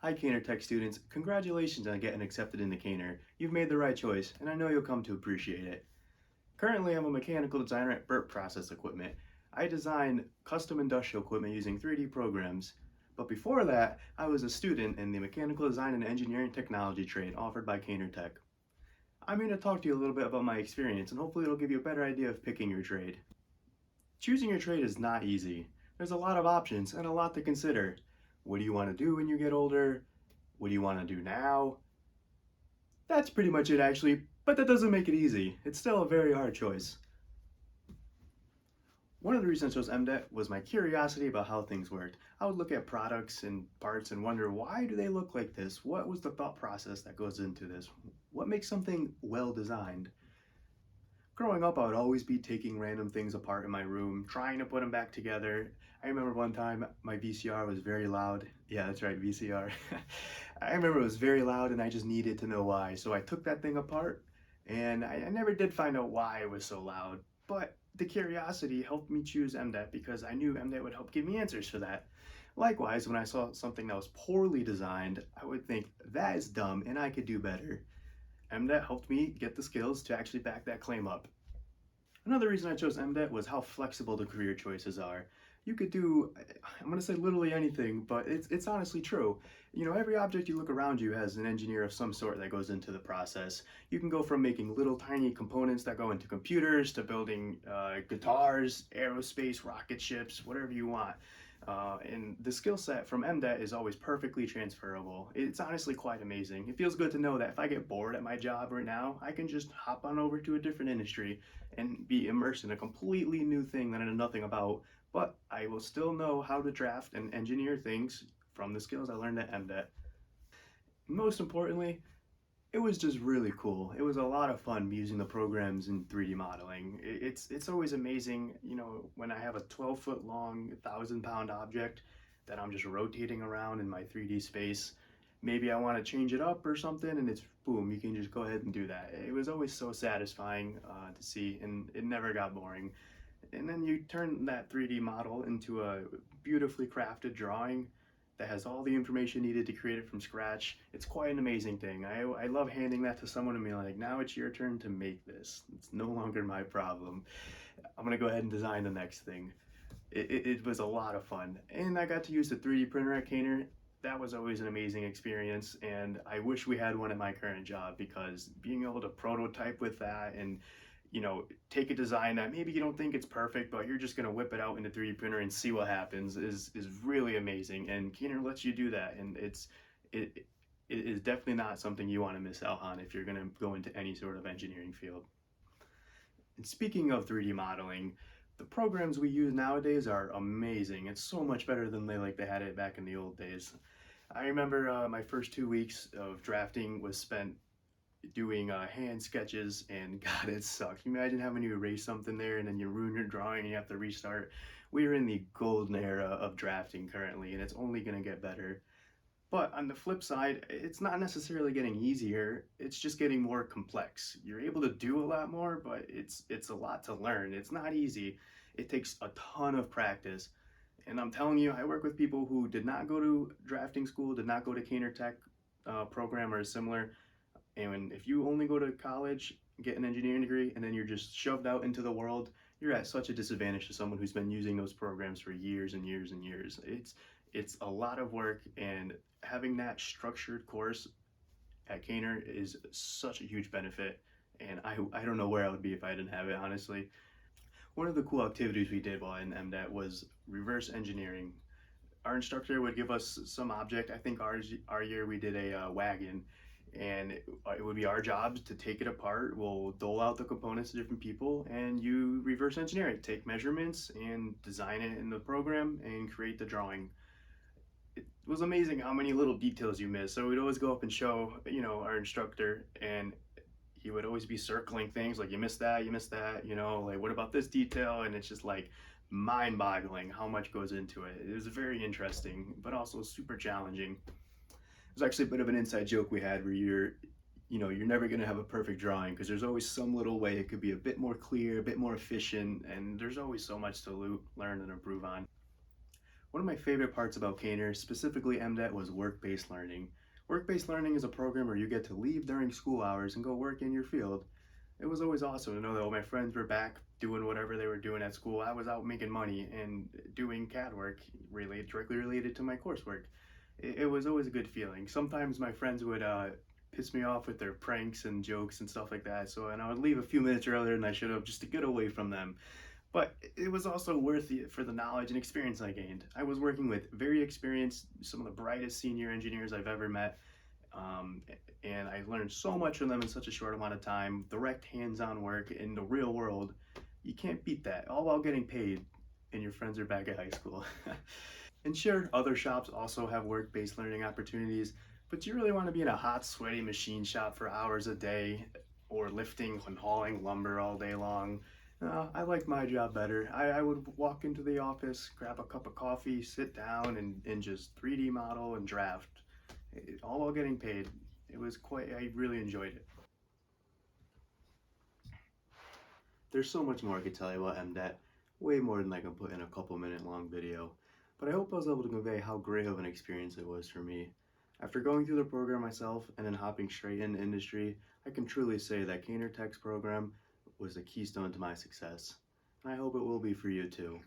Hi Kaynor Tech students, congratulations on getting accepted into Kaynor. You've made the right choice, and I know you'll come to appreciate it. Currently, I'm a mechanical designer at Burp Process Equipment. I design custom industrial equipment using 3D programs. But before that, I was a student in the mechanical design and engineering technology trade offered by Kaynor Tech. I'm here to talk to you a little bit about my experience, and hopefully it'll give you a better idea of picking your trade. Choosing your trade is not easy. There's a lot of options and a lot to consider. What do you want to do when you get older? What do you want to do now? That's pretty much it actually, but that doesn't make it easy. It's still a very hard choice. One of the reasons I chose MDET was my curiosity about how things worked. I would look at products and parts and wonder, why do they look like this? What was the thought process that goes into this? What makes something well designed? Growing up, I would always be taking random things apart in my room, trying to put them back together. I remember one time my VCR was very loud. Yeah, that's right, VCR. I remember it was very loud and I just needed to know why. So I took that thing apart and I never did find out why it was so loud. But the curiosity helped me choose MDET because I knew MDET would help give me answers for that. Likewise, when I saw something that was poorly designed, I would think, that is dumb and I could do better. MDET helped me get the skills to actually back that claim up. Another reason I chose MDET was how flexible the career choices are. You could do, I'm going to say literally anything, but it's honestly true. You know, every object you look around you has an engineer of some sort that goes into the process. You can go from making little tiny components that go into computers to building guitars, aerospace, rocket ships, whatever you want. And the skill set from MDET is always perfectly transferable. It's honestly quite amazing. It feels good to know that if I get bored at my job right now, I can just hop on over to a different industry and be immersed in a completely new thing that I know nothing about, but I will still know how to draft and engineer things from the skills I learned at MDET. Most importantly, it was just really cool. It was a lot of fun using the programs in 3D modeling. It's always amazing, you know, when I have a 12-foot long, 1,000-pound object that I'm just rotating around in my 3D space. Maybe I want to change it up or something, and it's boom, you can just go ahead and do that. It was always so satisfying to see, and it never got boring. And then you turn that 3D model into a beautifully crafted drawing that has all the information needed to create it from scratch. It's quite an amazing thing. I love handing that to someone and being like, now it's your turn to make this. It's no longer my problem. I'm gonna go ahead and design the next thing. It was a lot of fun. And I got to use the 3D printer at Kaynor. That was always an amazing experience, and I wish we had one at my current job because being able to prototype with that and take a design that maybe you don't think it's perfect, but you're just gonna whip it out in the 3D printer and see what happens is really amazing. And Keener lets you do that, and it it is definitely not something you want to miss out on if you're gonna go into any sort of engineering field. And speaking of 3D modeling, the programs we use nowadays are amazing. It's so much better than they had it back in the old days. I remember my first 2 weeks of drafting was spent doing hand sketches, and God, it sucked. Can you imagine having to erase something there and then you ruin your drawing and you have to restart? We're in the golden era of drafting currently, and it's only going to get better. But on the flip side, it's not necessarily getting easier. It's just getting more complex. You're able to do a lot more, but it's a lot to learn. It's not easy. It takes a ton of practice. And I'm telling you, I work with people who did not go to drafting school, did not go to Kaynor Tech program or similar, and if you only go to college, get an engineering degree, and then you're just shoved out into the world, you're at such a disadvantage to someone who's been using those programs for years and years and years. It's a lot of work, and having that structured course at Kaynor is such a huge benefit. And I don't know where I would be if I didn't have it, honestly. One of the cool activities we did while in MDET was reverse engineering. Our instructor would give us some object. I think our year we did a wagon, and it would be our job to take it apart. We'll dole out the components to different people, and you reverse engineer it, take measurements, and design it in the program and create the drawing. It was amazing how many little details you miss. So we'd always go up and show, our instructor, and he would always be circling things like, you missed that, like, what about this detail? And it's just like mind boggling how much goes into it. It was very interesting, but also super challenging. There's actually a bit of an inside joke we had where you're never going to have a perfect drawing because there's always some little way it could be a bit more clear, a bit more efficient, and there's always so much to learn and improve on. One of my favorite parts about Kaynor, specifically MDET, was work-based learning. Work-based learning is a program where you get to leave during school hours and go work in your field. It was always awesome to know that all my friends were back doing whatever they were doing at school. I was out making money and doing CAD work directly related to my coursework. It was always a good feeling. Sometimes my friends would piss me off with their pranks and jokes and stuff like that. And I would leave a few minutes earlier than I should have just to get away from them. But it was also worth it for the knowledge and experience I gained. I was working with very experienced, some of the brightest senior engineers I've ever met, um, and I learned so much from them in such a short amount of time. Direct hands-on work in the real world, you can't beat that. All while getting paid, and your friends are back at high school. And sure, other shops also have work-based learning opportunities, but do you really want to be in a hot, sweaty machine shop for hours a day, or lifting and hauling lumber all day long? I like my job better. I would walk into the office, grab a cup of coffee, sit down, and just 3D model and draft, all while getting paid. I really enjoyed it. There's so much more I could tell you about MDET, way more than I can put in a couple minute long video. But I hope I was able to convey how great of an experience it was for me. After going through the program myself and then hopping straight into industry, I can truly say that Kaynor Tech's program was the keystone to my success. And I hope it will be for you too.